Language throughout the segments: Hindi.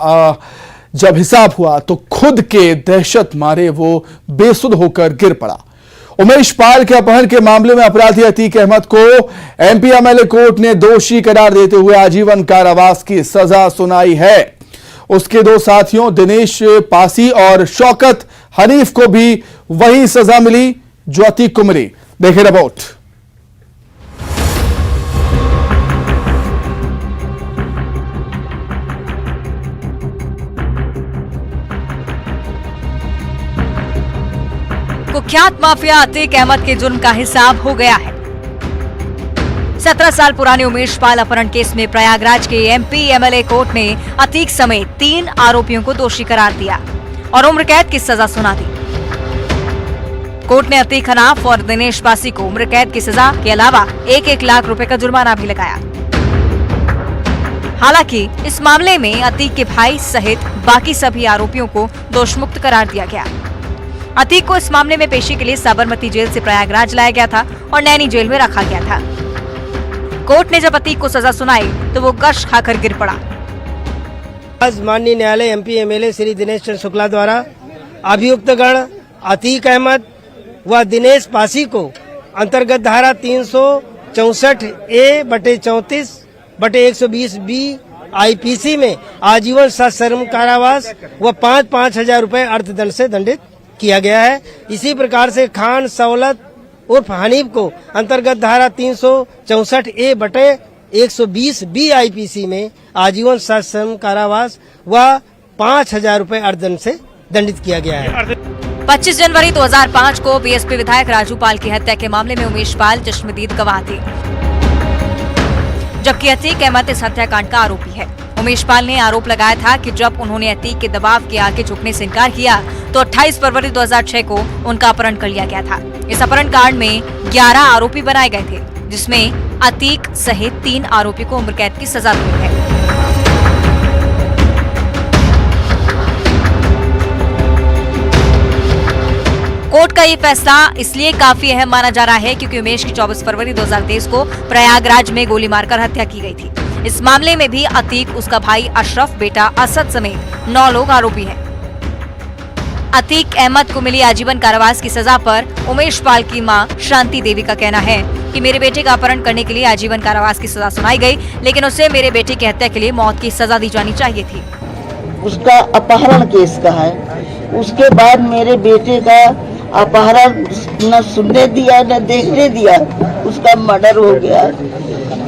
जब हिसाब हुआ तो खुद के दहशत मारे वो बेसुध होकर गिर पड़ा। उमेश पाल के अपहरण के मामले में अपराधी अतीक अहमद को एमपी एमएलए कोर्ट ने दोषी करार देते हुए आजीवन कारावास की सजा सुनाई है। उसके दो साथियों दिनेश पासी और शौकत हनीफ को भी वही सजा मिली जो अतीक को मिली। देखें रिपोर्ट। कुख्यात माफिया अतीक अहमद के जुर्म का हिसाब हो गया है। 17 साल पुराने उमेश पाल अपहरण केस में प्रयागराज के एमपी एमएलए कोर्ट ने अतीक समेत 3 आरोपियों को दोषी करार दिया और उम्र कैद की सजा सुना दी। कोर्ट ने अतीक हनाफ और दिनेश पासी को उम्र कैद की सजा के अलावा 1-1 लाख रुपए का जुर्माना भी लगाया। हालांकि इस मामले में अतीक के भाई सहित बाकी सभी आरोपियों को दोषमुक्त करार दिया गया। अतीक को इस मामले में पेशी के लिए साबरमती जेल से प्रयागराज लाया गया था और नैनी जेल में रखा गया था। कोर्ट ने जब अतीक को सजा सुनाई तो वो गश खाकर गिर पड़ा। आज माननीय न्यायालय एमपी एमएलए श्री दिनेश चंद्र शुक्ला द्वारा अभियुक्तगण अतीक अहमद व दिनेश पासी को अंतर्गत धारा 364A/34/120B IPC में आजीवन सश्रम कारावास व 5-5 हजार रुपए अर्थदंड से दंडित किया गया है। इसी प्रकार से खान सौलत उर्फ हनीफ को अंतर्गत धारा 364A/120B IPC में आजीवन सश्रम कारावास व 5,000 रुपए अर्थदंड से दंडित किया गया है। 25 जनवरी 2005 को बीएसपी विधायक राजू पाल की हत्या के मामले में उमेश पाल चश्मदीद गवाह थे, जबकि अतीक अहमद इस हत्याकांड का आरोपी है। उमेश पाल ने आरोप लगाया था कि जब उन्होंने अतीक के दबाव के आगे झुकने से इनकार किया तो 28 फरवरी 2006 को उनका अपहरण कर लिया गया था। इस अपहरण कांड में 11 आरोपी बनाए गए थे, जिसमें अतीक सहित 3 आरोपी को उम्र कैद की सजा दी है। कोर्ट का ये फैसला इसलिए काफी अहम माना जा रहा है क्योंकि उमेश की 24 फरवरी 2023 को प्रयागराज में गोली मारकर हत्या की गई थी। इस मामले में भी अतीक, उसका भाई अशरफ, बेटा असद समेत 9 लोग आरोपी हैं। अतीक अहमद को मिली आजीवन कारावास की सजा पर उमेश पाल की मां शांति देवी का कहना है कि मेरे बेटे का अपहरण करने के लिए आजीवन कारावास की सजा सुनाई गई, लेकिन उसे मेरे बेटे की हत्या के लिए मौत की सजा दी जानी चाहिए थी। उसका अपहरण केस का है, उसके बाद मेरे बेटे का अपहरण न सुनने दिया न देखने दिया, उसका मर्डर हो गया।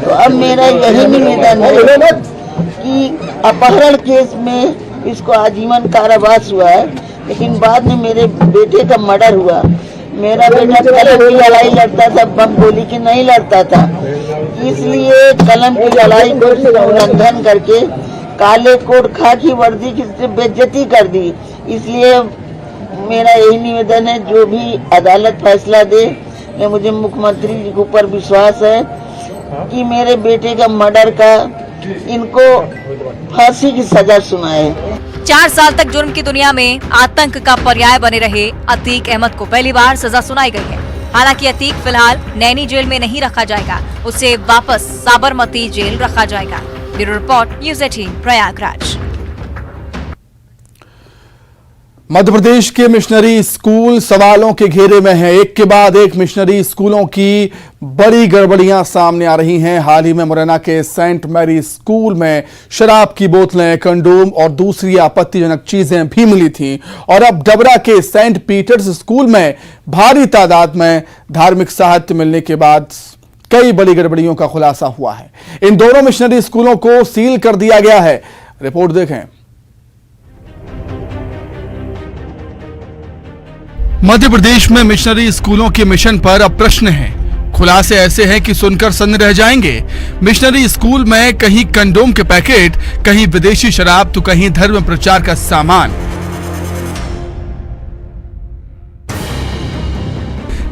तो अब मेरा यही निवेदन है कि अपहरण केस में इसको आजीवन कारावास हुआ है, लेकिन बाद में मेरे बेटे का मर्डर हुआ। मेरा बेटा कलम की लड़ाई लड़ता था, बम गोली की नहीं लड़ता था, इसलिए कलम की लड़ाई को उल्लंघन करके काले कोट खाकी वर्दी की बेइज्जती कर दी। इसलिए मेरा यही निवेदन है, जो भी अदालत फैसला दे, मुझे मुख्यमंत्री जी के ऊपर विश्वास है कि मेरे बेटे का मर्डर का इनको फांसी की सजा सुनाए। 4 साल तक जुर्म की दुनिया में आतंक का पर्याय बने रहे अतीक अहमद को पहली बार सजा सुनाई गई है। हालांकि अतीक फिलहाल नैनी जेल में नहीं रखा जाएगा, उसे वापस साबरमती जेल रखा जाएगा। Bureau report, news 18 Prayagraj. Madhya Pradesh के मिशनरी स्कूल सवालों के घेरे में हैं। एक के बाद एक मिशनरी स्कूलों की बड़ी गड़बड़ियां सामने आ रही हैं। हाल ही में मुरैना के सेंट मैरी स्कूल में शराब की बोतलें, कंडोम और दूसरी आपत्तिजनक चीजें भी मिली थीं, और अब डबरा के सेंट पीटर्स स्कूल में भारी तादाद में धार्मिक साहित्य मिलने के बाद कई बड़ी गड़बड़ियों का खुलासा हुआ है। इन दोनों मिशनरी स्कूलों को सील कर दिया गया है। रिपोर्ट देखें। मध्य प्रदेश में मिशनरी स्कूलों के मिशन पर अब प्रश्न हैं। खुलासे ऐसे हैं कि सुनकर सन्न रह जाएंगे। मिशनरी स्कूल में कहीं कंडोम के पैकेट, कहीं विदेशी शराब तो कहीं धर्म प्रचार का सामान।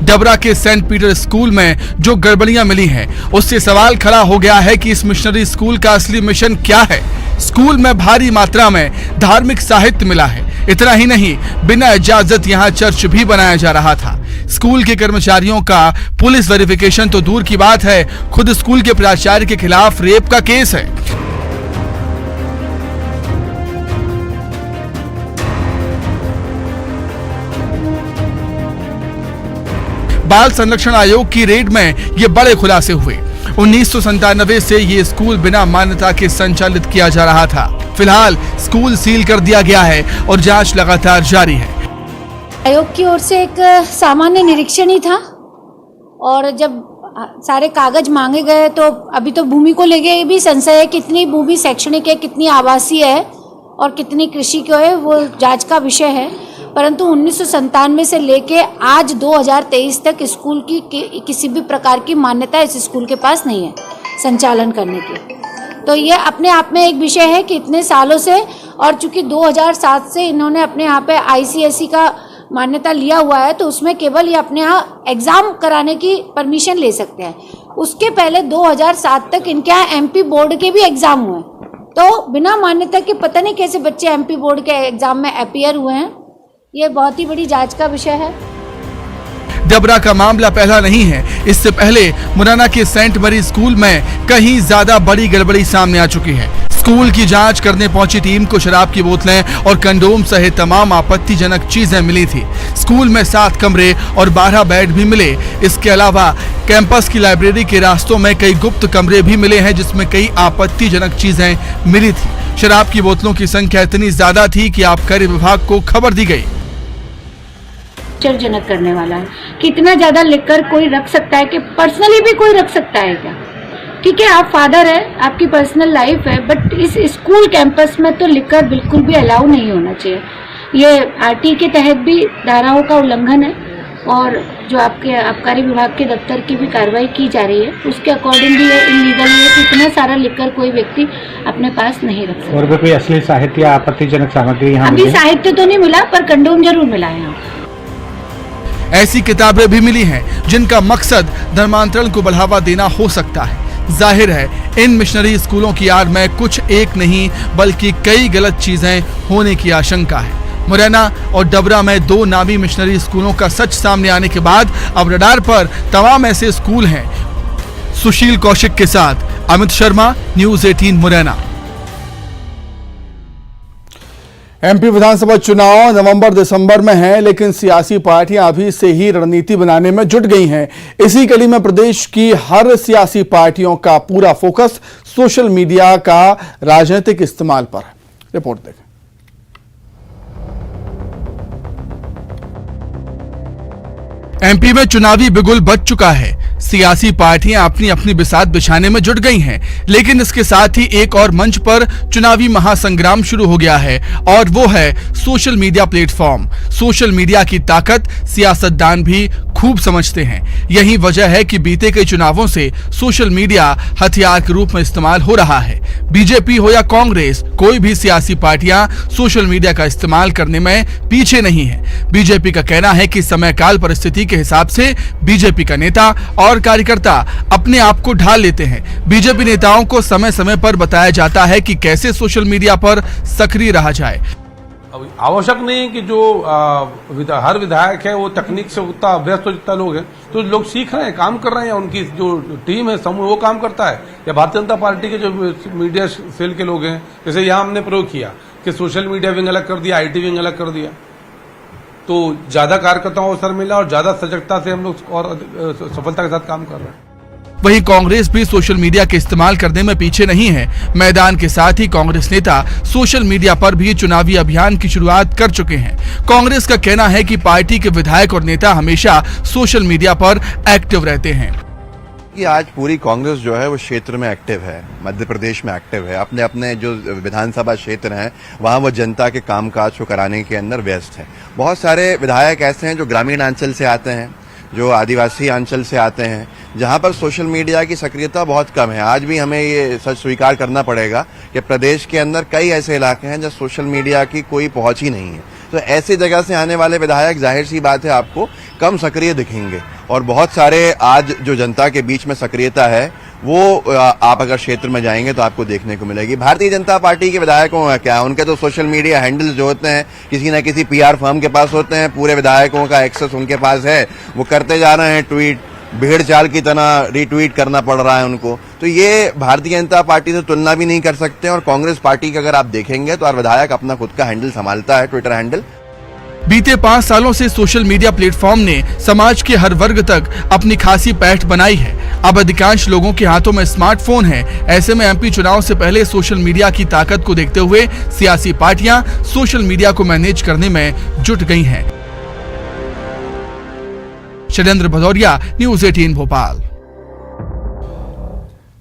डबरा के सेंट पीटर स्कूल में जो गड़बड़ियां मिली हैं, उससे सवाल खड़ा हो गया है कि इस मिशनरी स्कूल का असली मिशन क्या है। स्कूल में भारी मात्रा में धार्मिक साहित्य मिला है। इतना ही नहीं, बिना इजाजत यहां चर्च भी बनाया जा रहा था। स्कूल के कर्मचारियों का पुलिस वेरिफिकेशन तो दूर की बात है, खुद स्कूल के प्राचार्य के खिलाफ रेप का केस है। बाल संरक्षण आयोग की रेड में ये बड़े खुलासे हुए। 1997 से ये स्कूल बिना मान्यता के संचालित किया जा रहा था। फिलहाल स्कूल सील कर दिया गया है और जांच लगातार जारी है। आयोग की ओर से एक सामान्य निरीक्षण ही था और जब सारे कागज मांगे गए तो अभी तो भूमि को लेके भी संशय है, कितनी भूमि शैक्षणिक है, कितनी आवासीय है और कितनी कृषि की है, वो जांच का विषय है। परंतु 1997 से लेके आज 2023 तक स्कूल की किसी भी प्रकार की मान्यता इस स्कूल के पास नहीं है संचालन करने की। तो ये अपने आप में एक विषय है कि इतने सालों से, और चूंकि 2007 से इन्होंने अपने यहाँ पे ICSE का मान्यता लिया हुआ है तो उसमें केवल ये अपने यहाँ एग्जाम कराने की परमिशन ले सकते हैं। उसके पहले 2007 तक इनके यहाँ MP बोर्ड के भी एग्जाम हुए, तो बिना मान्यता के पता नहीं कैसे बच्चे MP बोर्ड के एग्जाम में अपीयर हुए हैं। ये बहुत ही बड़ी जांच का विषय है। डबरा का मामला पहला नहीं है। इससे पहले मुरैना के सेंट मैरी स्कूल में कहीं ज्यादा बड़ी गड़बड़ी सामने आ चुकी है। स्कूल की जांच करने पहुंची टीम को शराब की बोतलें और कंडोम सहित तमाम आपत्तिजनक चीजें मिली थी। स्कूल में 7 कमरे और 12 बेड भी मिले। इसके अलावा कैंपस की लाइब्रेरी के रास्तों में कई गुप्त कमरे भी मिले हैं जिसमें कई आपत्तिजनक चीजें मिली थी। शराब की बोतलों की संख्या इतनी ज्यादा थी कि आबकारी विभाग को खबर दी गई। आश्चर्यजनक करने वाला है, कितना ज्यादा लिकर कोई रख सकता है, कि पर्सनली भी कोई रख सकता है क्या? ठीक है, आप फादर है, आपकी पर्सनल लाइफ है, बट इस स्कूल कैंपस में तो लिकर बिल्कुल भी अलाउ नहीं होना चाहिए। ये RT के तहत भी धाराओं का उल्लंघन है और जो आपके आबकारी विभाग के दफ्तर की भी कार्रवाई की जा रही है उसके अकॉर्डिंग भी ये इलीगल है कि इतना सारा लिकर कोई व्यक्ति अपने पास नहीं रख सकता। और भी कोई असली साहित्य या आपत्तिजनक सामग्री यहाँ अभी साहित्य तो नहीं मिला पर कंडोम जरूर मिला है यहाँ। ऐसी किताबें भी मिली हैं जिनका मकसद धर्मांतरण को बढ़ावा देना हो सकता है। जाहिर है इन मिशनरी स्कूलों की आड़ में कुछ एक नहीं बल्कि कई गलत चीजें होने की आशंका है। मुरैना और डबरा में 2 नामी मिशनरी स्कूलों का सच सामने आने के बाद अब रडार पर तमाम ऐसे स्कूल हैं। सुशील कौशिक के साथ अमित शर्मा, न्यूज़ 18 मुरैना। MP विधानसभा चुनाव नवंबर-दिसंबर में हैं, लेकिन सियासी पार्टियां अभी से ही रणनीति बनाने में जुट गई हैं। इसी कड़ी में प्रदेश की हर सियासी पार्टियों का पूरा फोकस सोशल मीडिया का राजनीतिक इस्तेमाल पर है। रिपोर्ट देखें। MP में चुनावी बिगुल बज चुका है। सियासी पार्टियां अपनी अपनी बिसात बिछाने में जुट गई हैं, लेकिन इसके साथ ही एक और मंच पर चुनावी महासंग्राम शुरू हो गया है और वो है social media platform. Social media की ताकत सियासतदान भी खूब समझते हैं। यही वजह है कि बीते कई चुनावों से सोशल मीडिया हथियार के रूप में इस्तेमाल हो रहा है। बीजेपी हो या कांग्रेस, कोई भी सियासी पार्टियां सोशल मीडिया का इस्तेमाल करने में पीछे नहीं है। बीजेपी का कहना है कि समय काल परिस्थिति के हिसाब से बीजेपी का नेता और कार्यकर्ता अपने आप को ढाल लेते हैं। बीजेपी नेताओं को समय समय पर बताया जाता है कि कैसे सोशल मीडिया पर सक्रिय रहा जाए। आवश्यक नहीं कि जो हर विधायक है वो तकनीक से उतना व्यस्त हो, जितना लोग हैं तो लोग सीख रहे हैं, काम कर रहे हैं। उनकी जो टीम है, समूह, वो काम करता है। या भारतीय जनता पार्टी के जो मीडिया सेल के लोग हैं, जैसे यहाँ हमने प्रयोग किया कि सोशल मीडिया विंग अलग कर दिया, IT विंग अलग कर दिया, तो ज्यादा कार्यकर्ताओं को अवसर मिला और ज्यादा सजगता से हम लोग और सफलता के साथ काम कर रहे हैं। वहीं कांग्रेस भी सोशल मीडिया के इस्तेमाल करने में पीछे नहीं है। मैदान के साथ ही कांग्रेस नेता सोशल मीडिया पर भी चुनावी अभियान की शुरुआत कर चुके हैं। कांग्रेस का कहना है कि पार्टी के विधायक और नेता हमेशा सोशल मीडिया पर एक्टिव रहते हैं। कि आज पूरी कांग्रेस जो है वो क्षेत्र में एक्टिव है, मध्य प्रदेश में एक्टिव है। अपने अपने जो विधानसभा क्षेत्र हैं वहां वो जनता के कामकाज को कराने के अंदर व्यस्त है। बहुत सारे विधायक ऐसे हैं जो ग्रामीण अंचल से आते हैं, जो आदिवासी अंचल से आते हैं, जहां पर सोशल मीडिया की सक्रियता बहुत कम है। आज भी हमें ये सच स्वीकार करना पड़ेगा कि प्रदेश के अंदर कई ऐसे इलाके हैं जहां सोशल मीडिया की कोई पहुंच ही नहीं है। तो ऐसी जगह से आने वाले विधायक जाहिर सी बात है आपको कम सक्रिय दिखेंगे। और बहुत सारे आज जो जनता के बीच में सक्रियता है वो आप अगर क्षेत्र में जाएंगे तो आपको देखने को मिलेगी। भारतीय जनता पार्टी के विधायकों का क्या, उनके तो सोशल मीडिया हैंडल्स जो होते हैं किसी न किसी PR फर्म के पास होते हैं। पूरे विधायकों का एक्सेस उनके पास है, वो करते जा रहे हैं ट्वीट, भेड़ चाल की तरह रीट्वीट करना पड़ रहा है उनको। तो ये भारतीय जनता पार्टी से तुलना भी नहीं कर सकते। और कांग्रेस पार्टी का अगर आप देखेंगे तो हर विधायक अपना खुद का हैंडल संभालता है, ट्विटर हैंडल। बीते 5 सालों से सोशल मीडिया प्लेटफॉर्म ने समाज के हर वर्ग तक अपनी खासी पैठ बनाई है। अब अधिकांश लोगों के हाथों में स्मार्टफोन है। ऐसे में एमपी चुनाव से पहले सोशल मीडिया की ताकत को देखते हुए सियासी पार्टियां सोशल मीडिया को मैनेज करने में जुट गई हैं। शैलेंद्र भदौरिया, न्यूज़ 18 भोपाल।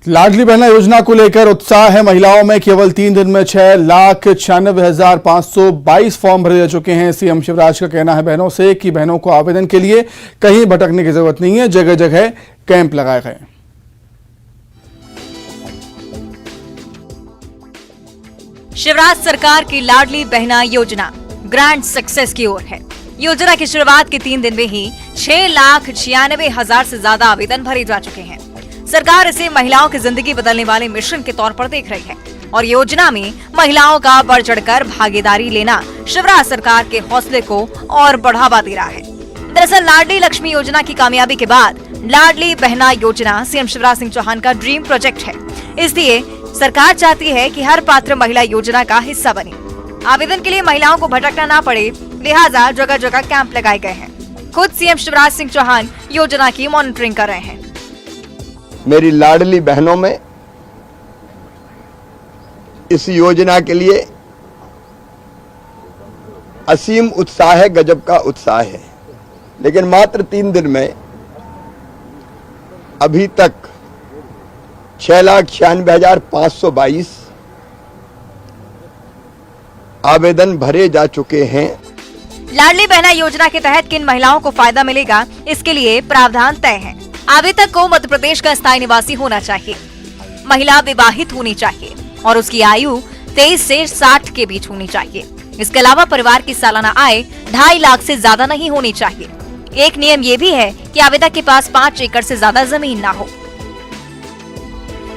लाडली बहना योजना को लेकर उत्साह है महिलाओं में। केवल 3 दिन में 6,96,522 फॉर्म भरे जा चुके हैं। सीएम शिवराज का कहना है बहनों से कि बहनों को आवेदन के लिए कहीं भटकने की जरूरत नहीं है, जगह जगह कैंप लगाए गए। शिवराज सरकार की लाडली बहना योजना ग्रैंड सक्सेस की ओर है। योजना की शुरुआत के 3 दिन में ही 6,96,000 से ज्यादा आवेदन भरे जा चुके हैं। सरकार इसे महिलाओं की जिंदगी बदलने वाले मिशन के तौर पर देख रही है और योजना में महिलाओं का बढ़ चढ़कर भागीदारी लेना शिवराज सरकार के हौसले को और बढ़ावा दे रहा है। दरअसल लाडली लक्ष्मी योजना की कामयाबी के बाद लाडली बहना योजना सीएम शिवराज सिंह चौहान का ड्रीम प्रोजेक्ट है। इसलिए सरकार चाहती है कि हर पात्र महिला योजना का हिस्सा बने। आवेदन के लिए महिलाओं को भटकना ना पड़े, लिहाजा जगह जगह कैंप लगाए गए हैं। खुद सीएम शिवराज सिंह चौहान योजना की मॉनिटरिंग कर रहे हैं। मेरी लाडली बहनों में इस योजना के लिए असीम उत्साह है, गजब का उत्साह है। लेकिन मात्र 3 दिन में अभी तक 6,96,522 आवेदन भरे जा चुके हैं। लाडली बहना योजना के तहत किन महिलाओं को फायदा मिलेगा, इसके लिए प्रावधान तय है। आवेदक को मध्य प्रदेश का स्थायी निवासी होना चाहिए, महिला विवाहित होनी चाहिए और उसकी आयु 23 से 60 के बीच होनी चाहिए। इसके अलावा परिवार की सालाना आय 2.5 लाख से ज्यादा नहीं होनी चाहिए। एक नियम ये भी है कि आवेदक के पास 5 एकड़ से ज्यादा जमीन ना हो।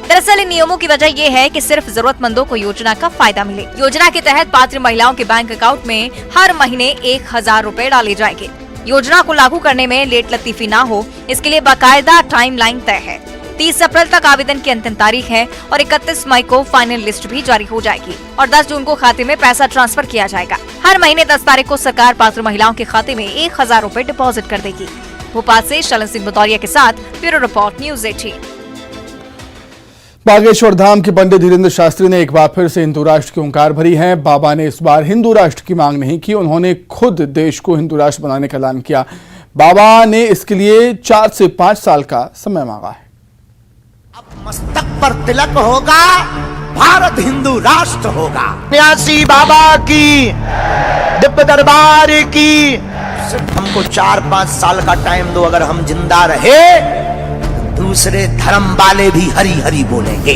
दरअसल इन नियमों की वजह यह है कि सिर्फ जरूरतमंदों को योजना का फायदा मिले। योजना के तहत पात्र महिलाओं के बैंक अकाउंट में हर महीने 1,000 रुपए डाले जाएंगे। योजना को लागू करने में लेट लतीफी ना हो, इसके लिए बाकायदा टाइमलाइन तय है। 30 अप्रैल तक आवेदन की अंतिम तारीख है और 31 मई को फाइनल लिस्ट भी जारी हो जाएगी और 10 जून को खाते में पैसा ट्रांसफर किया जाएगा। हर महीने 10 तारीख को सरकार पात्र महिलाओं के खाते में 1,000 रुपए डिपॉजिट कर देगी। भोपाल से शैलेंद्र सिंह भदौरिया के साथ bureau report, news 18। Bageshwar Dham के पंडित धीरेन्द्र शास्त्री ने एक बार फिर से हिंदू राष्ट्र की हुंकार भरी है। बाबा ने इस बार हिंदू राष्ट्र की मांग नहीं की, उन्होंने खुद देश को हिंदू राष्ट्र बनाने का ऐलान किया। बाबा ने इसके लिए 4 से 5 साल का समय मांगा है। अब मस्तक पर तिलक होगा, भारत हिंदू राष्ट्र होगा। न्यासी बाबा की दिव्य दरबार की सिर्फ हमको 4-5 साल का टाइम दो, अगर हम जिंदा रहे दूसरे धर्म वाले भी हरी हरी बोलेंगे।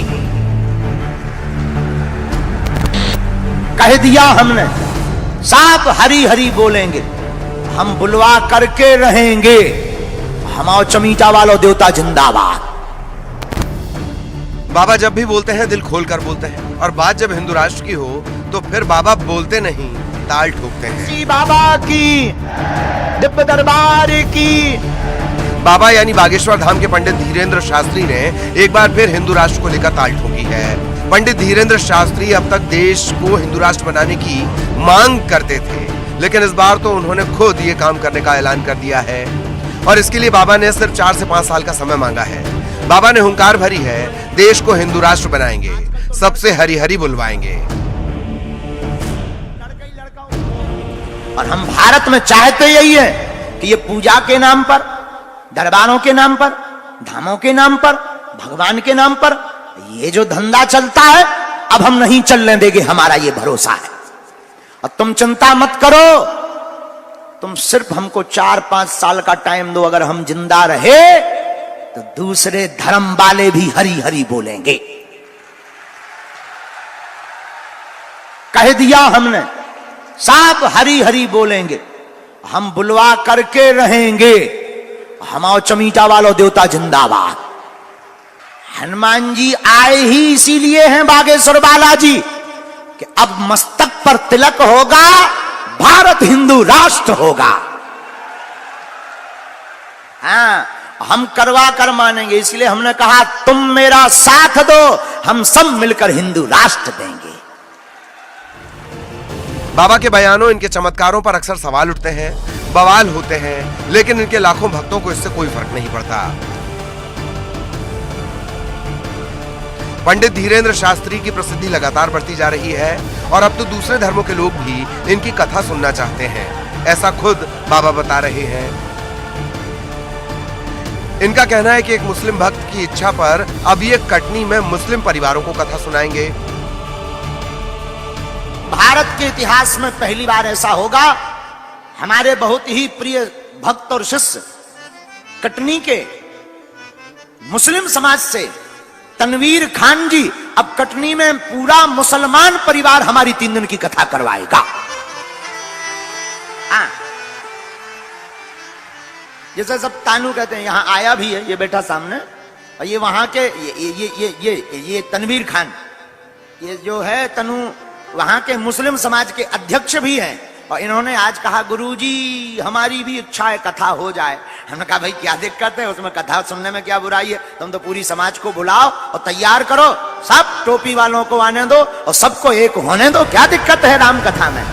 कह दिया हमने, साफ हरी हरी बोलेंगे। हम बुलवा करके रहेंगे, हमाओ चमीटा वालों देवता जिंदाबाद। बाबा जब भी बोलते हैं दिल खोल कर बोलते हैं, और बात जब हिंदू राष्ट्र की हो तो फिर बाबा बोलते नहीं, ताल ठोकते हैं। बाबा की दिव्य दरबार की बाबा यानी बागेश्वर धाम के पंडित धीरेन्द्र शास्त्री ने एक बार फिर हिंदू राष्ट्र को लेकर ताल ठोकी है। पंडित धीरेन्द्र शास्त्री अब तक देश को हिंदू राष्ट्र बनाने की मांग करते थे, लेकिन इस बार तो उन्होंने खुद ये काम करने का ऐलान कर दिया है और इसके लिए बाबा ने सिर्फ 4 से 5 साल का समय मांगा है। बाबा ने हुंकार भरी है, देश को हिंदू राष्ट्र बनाएंगे, सबसे हरी हरी बुलवाएंगे। और हम भारत में चाहते यही है कि ये पूजा के नाम पर, दरबारों के नाम पर, धामों के नाम पर, भगवान के नाम पर ये जो धंधा चलता है, अब हम नहीं चलने देंगे, हमारा ये भरोसा है। और तुम चिंता मत करो, तुम सिर्फ हमको 4-5 साल का टाइम दो, अगर हम जिंदा रहे तो दूसरे धर्म वाले भी हरी हरी बोलेंगे। कह दिया हमने, साफ हरी हरी बोलेंगे। हम बुलवा करके रहेंगे, हमाओ चमीटा वालों देवता जिंदाबाद। हनुमान जी आए ही इसीलिए हैं बागेश्वर बालाजी कि अब मस्तक पर तिलक होगा, भारत हिंदू राष्ट्र होगा। हाँ, हम करवा कर मानेंगे, इसलिए हमने कहा तुम मेरा साथ दो, हम सब मिलकर हिंदू राष्ट्र देंगे। बाबा के बयानों, इनके चमत्कारों पर अक्सर सवाल उठते हैं, बवाल होते हैं, लेकिन इनके लाखों भक्तों को इससे कोई फर्क नहीं पड़ता। पंडित धीरेन्द्र शास्त्री की प्रसिद्धि लगातार बढ़ती जा रही है और अब तो दूसरे धर्मों के लोग भी इनकी कथा सुनना चाहते हैं, ऐसा खुद बाबा बता रहे हैं। इनका कहना है कि एक मुस्लिम भक्त की इच्छा पर अब ये कटनी में मुस्लिम परिवारों को कथा सुनाएंगे। भारत के इतिहास में पहली बार ऐसा होगा, हमारे बहुत ही प्रिय भक्त और शिष्य कटनी के मुस्लिम समाज से तनवीर खान जी अब कटनी में पूरा मुसलमान परिवार हमारी 3 दिन की कथा करवाएगा। हाँ, जैसे सब तानू कहते हैं, यहां आया भी है ये बेटा सामने, और ये वहां के ये तनवीर खान, ये जो है तनु वहां के मुस्लिम समाज के अध्यक्ष भी हैं, और इन्होंने आज कहा गुरुजी हमारी भी इच्छा है कथा हो जाए। हमने कहा भाई क्या दिक्कत है, उसमें कथा सुनने में क्या बुराई है, तुम तो पूरी समाज को बुलाओ और तैयार करो, सब टोपी वालों को आने दो और सबको एक होने दो, क्या दिक्कत है राम कथा में।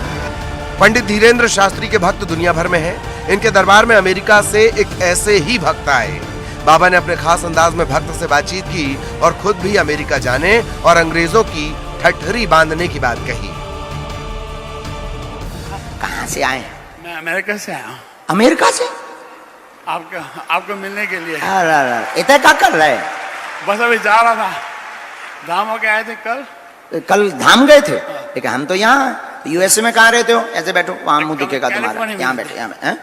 पंडित धीरेन्द्र शास्त्री के भक्त दुनिया भर में हैं। इनके दरबार में अमेरिका से एक ऐसे ही भक्त आए। बाबा ने अपने खास अंदाज में भक्त से बातचीत की और खुद भी अमेरिका जाने और अंग्रेजों की ठठरी बांधने की बात कही। कहां से आए? मैं अमेरिका से आया हूँ। अमेरिका से? आपको मिलने के लिए। अरे इतना क्या कर रहे? बस अभी जा रहा था, धाम होके आए थे कल धाम गए थे, लेकिन हम तो यहाँ यूएसए में कहाँ रहते हो? ऐसे बैठो, वहां मुंह दिखेगा तुम्हारा, यहाँ बैठे, यहाँ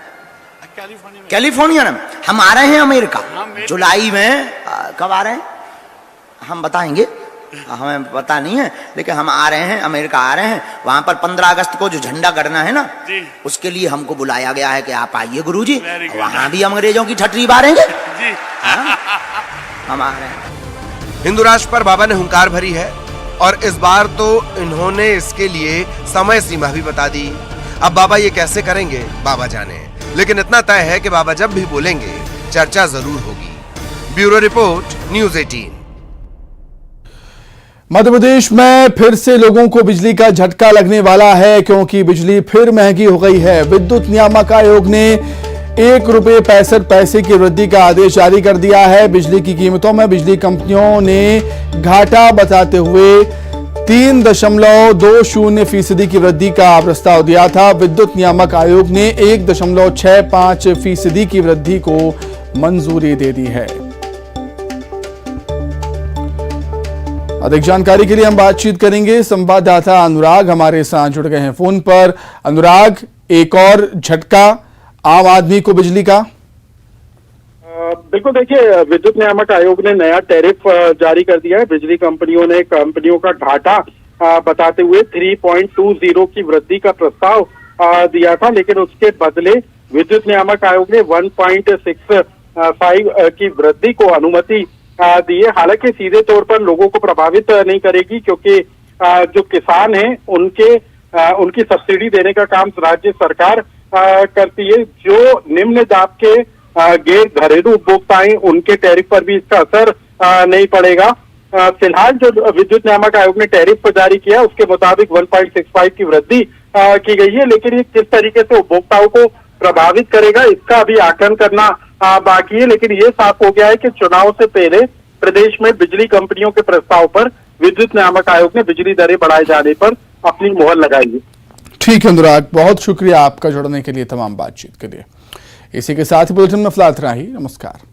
कैलिफोर्निया में। हम आ रहे हैं अमेरिका जुलाई में। कब आ रहे हैं हम बताएंगे, हमें पता नहीं है, लेकिन हम आ रहे हैं, अमेरिका आ रहे हैं। वहां पर 15 अगस्त को जो झंडा गड़ना है ना, उसके लिए हमको बुलाया गया है कि आप आइए गुरुजी, वहां भी अंग्रेजों की ठटरी बारेंगे। हम आ रहे हैं। हिंदू राष्ट्र पर बाबा ने हुंकार भरी है और इस बार तो इन्होंने इसके लिए समय सीमा भी बता दी। अब बाबा ये कैसे करेंगे बाबा जाने, लेकिन इतना तय है कि बाबा जब भी बोलेंगे चर्चा जरूर होगी। Bureau report, news 18। Madhya Pradesh में फिर से लोगों को बिजली का झटका लगने वाला है, क्योंकि बिजली फिर महंगी हो गई है। विद्युत नियामक आयोग ने ₹1.65 की वृद्धि का आदेश जारी कर दिया है। बिजली की कीमतों में बिजली कंपनियों ने घाटा बताते हुए 3.20% की वृद्धि का प्रस्ताव दिया था। विद्युत नियामक आयोग ने 1.65% की वृद्धि को मंजूरी दे दी है। अधिक जानकारी के लिए हम बातचीत करेंगे, संवाददाता अनुराग हमारे साथ जुड़ गए हैं फोन पर। अनुराग, एक और झटका आम आदमी को बिजली का? बिल्कुल, देखिए विद्युत नियामक आयोग ने नया टैरिफ जारी कर दिया है। बिजली कंपनियों का घाटा बताते हुए 3.20 की वृद्धि का प्रस्ताव दिया था, लेकिन उसके बदले विद्युत नियामक आयोग ने 1.65 की वृद्धि को अनुमति दी है। हालांकि सीधे तौर पर लोगों को प्रभावित नहीं करेगी, क्योंकि जो किसान हैं उनकी सब्सिडी देने का काम राज्य सरकार करती है। जो निम्न दाब के गैर घरेलू उपभोक्ता हैं उनके टैरिफ पर भी इसका असर नहीं पड़ेगा। फिलहाल जो विद्युत नियामक आयोग ने टैरिफ जारी किया उसके मुताबिक 1.65 की वृद्धि की गई है, लेकिन ये किस तरीके से उपभोक्ताओं को प्रभावित करेगा इसका अभी आकलन करना बाकी है। लेकिन ये साफ हो गया है कि चुनाव से पहले प्रदेश में बिजली कंपनियों के प्रस्ताव पर विद्युत नियामक आयोग ने बिजली दरें बढ़ाए जाने पर अपनी मोहर लगाई है। ठीक है अनुराग, बहुत शुक्रिया आपका जुड़ने के लिए, तमाम बातचीत के लिए। इसी के साथ ही बुलेटिन में फिलहाल इतना ही। नमस्कार।